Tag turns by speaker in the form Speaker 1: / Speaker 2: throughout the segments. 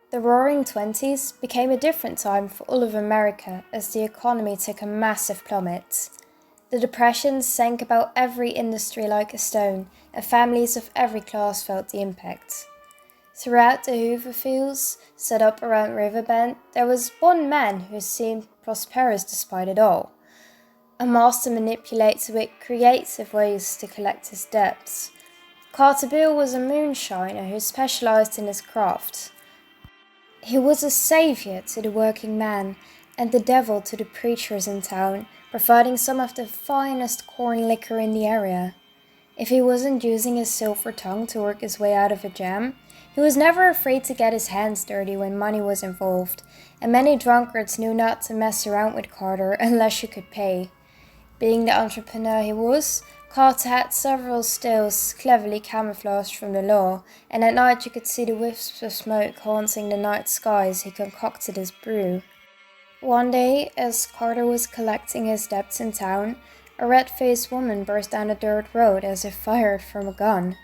Speaker 1: The Roaring Twenties became a different time for all of America as the economy took a massive plummet. The Depression sank about every industry like a stone, and families of every class felt the impact. Throughout the Hoover fields, set up around Riverbend, there was one man who seemed prosperous despite it all. A master manipulator with creative ways to collect his debts. Carter Bale was a moonshiner who specialized in his craft. He was a savior to the working man and the devil to the preachers in town, providing some of the finest corn liquor in the area. If he wasn't using his silver tongue to work his way out of a jam, he was never afraid to get his hands dirty when money was involved, and many drunkards knew not to mess around with Carter unless you could pay. Being the entrepreneur he was, Carter had several stills cleverly camouflaged from the law, and at night you could see the wisps of smoke haunting the night skies he concocted his brew. One day, as Carter was collecting his debts in town, a red-faced woman burst down the dirt road as if fired from a gun.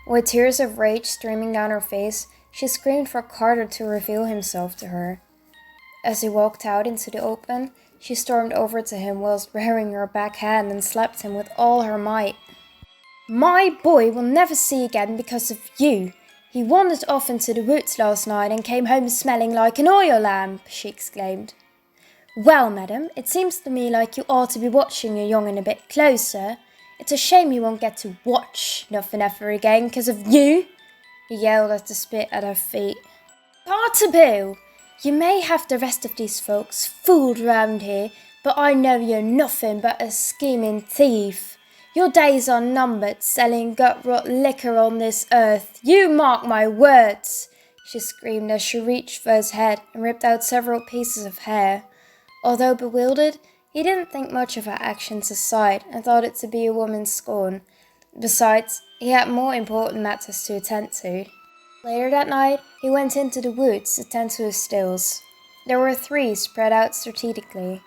Speaker 1: With tears of rage streaming down her face, she screamed for Carter to reveal himself to her. As he walked out into the open, she stormed over to him whilst rearing her back hand and slapped him with all her might. "My boy will never see again because of you. He wandered off into the woods last night and came home smelling like an oil lamp," she exclaimed. "Well, madam, it seems to me like you ought to be watching your young'un a bit closer. It's a shame he won't get to watch nothing ever again 'cause of you," he yelled at the spit at her feet. "Carter Bale! You may have the rest of these folks fooled round here, but I know you're nothing but a scheming thief. Your days are numbered selling gut-rot liquor on this earth. You mark my words," she screamed as she reached for his head and ripped out several pieces of hair. Although bewildered, he didn't think much of her actions aside and thought it to be a woman's scorn. Besides, he had more important matters to attend to. Later that night, he went into the woods to tend to his stills. There were 3 spread out strategically.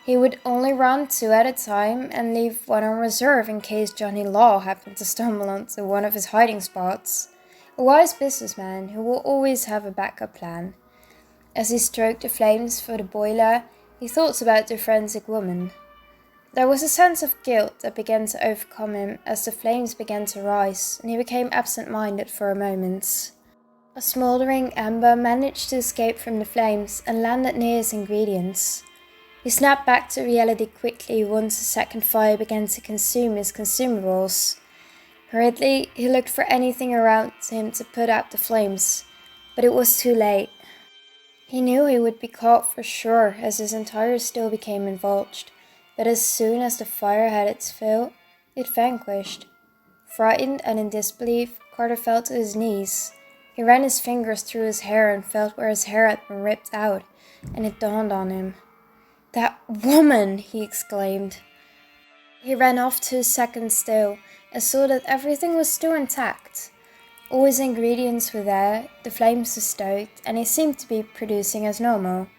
Speaker 1: He would only run 2 at a time and leave one on reserve in case Johnny Law happened to stumble onto one of his hiding spots. A wise businessman who will always have a backup plan. As he stroked the flames for the boiler, he thought about the forensic woman. There was a sense of guilt that began to overcome him as the flames began to rise, and he became absent-minded for a moment. A smoldering ember managed to escape from the flames and landed near his ingredients. He snapped back to reality quickly once the second fire began to consume his consumables. Hurriedly, he looked for anything around him to put out the flames, but it was too late. He knew he would be caught for sure as his entire still became involved. But as soon as the fire had its fill, it vanquished. Frightened and in disbelief, Carter fell to his knees. He ran his fingers through his hair and felt where his hair had been ripped out, and it dawned on him. "That woman!" he exclaimed. He ran off to his second still and saw that everything was still intact. All his ingredients were there, the flames were stoked, and he seemed to be producing as normal.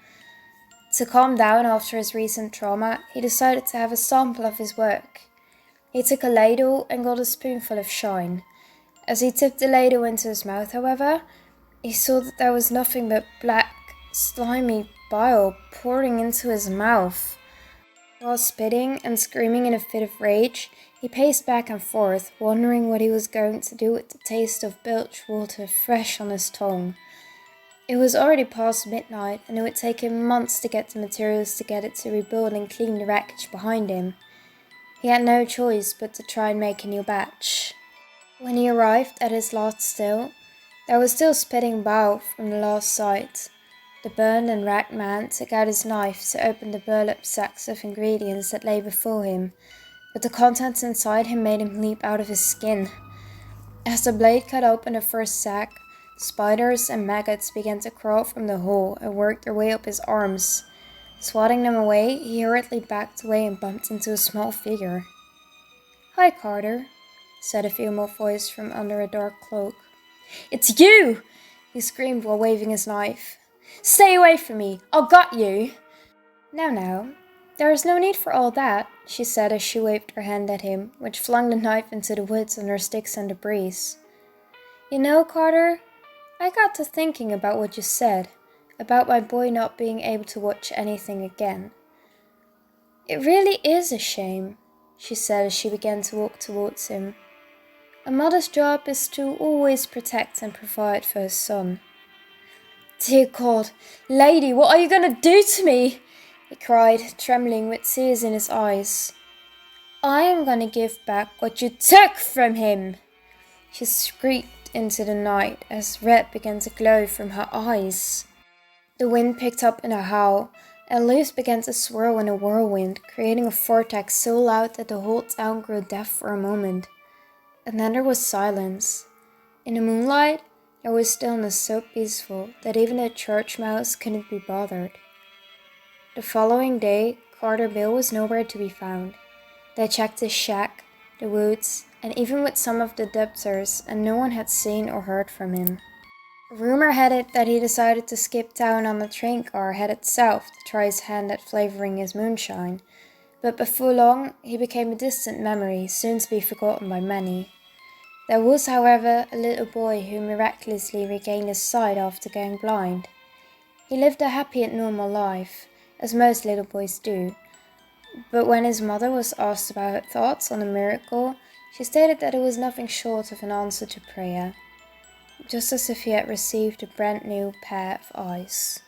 Speaker 1: To calm down after his recent trauma, he decided to have a sample of his work. He took a ladle and got a spoonful of shine. As he tipped the ladle into his mouth, however, he saw that there was nothing but black, slimy bile pouring into his mouth. While spitting and screaming in a fit of rage, he paced back and forth, wondering what he was going to do with the taste of bilge water fresh on his tongue. It was already past midnight, and it would take him months to get the materials together to rebuild and clean the wreckage behind him. He had no choice but to try and make a new batch. When he arrived at his last still, there was still spitting bile from the last sight. The burned and racked man took out his knife to open the burlap sacks of ingredients that lay before him, but the contents inside him made him leap out of his skin. As the blade cut open the first sack, spiders and maggots began to crawl from the hole and work their way up his arms. Swatting them away, he hurriedly backed away and bumped into a small figure. "Hi, Carter," said a female voice from under a dark cloak. "It's you!" he screamed while waving his knife. "Stay away from me! I'll gut you!" Now, there is no need for all that," she said as she waved her hand at him, which flung the knife into the woods under sticks and debris. "You know, Carter, I got to thinking about what you said, about my boy not being able to watch anything again. It really is a shame, she said as she began to walk towards him. A mother's job is to always protect and provide for her son. Dear God, lady, what are you going to do to me? He cried, trembling with tears in his eyes. I am going to give back what you took from him. She shrieked into the night as red began to glow from her eyes. The wind picked up in a howl, and leaves began to swirl in a whirlwind, creating a vortex so loud that the whole town grew deaf for a moment. And then there was silence. In the moonlight, there was stillness so peaceful that even the church mouse couldn't be bothered. The following day, Carter Bale was nowhere to be found. They checked his shack, the woods, and even with some of the debtors, and no one had seen or heard from him. Rumor had it that he decided to skip town on a train car headed south to try his hand at flavoring his moonshine, but before long he became a distant memory, soon to be forgotten by many. There was, however, a little boy who miraculously regained his sight after going blind. He lived a happy and normal life, as most little boys do, but when his mother was asked about her thoughts on the miracle, she stated that it was nothing short of an answer to prayer, just as if he had received a brand new pair of eyes.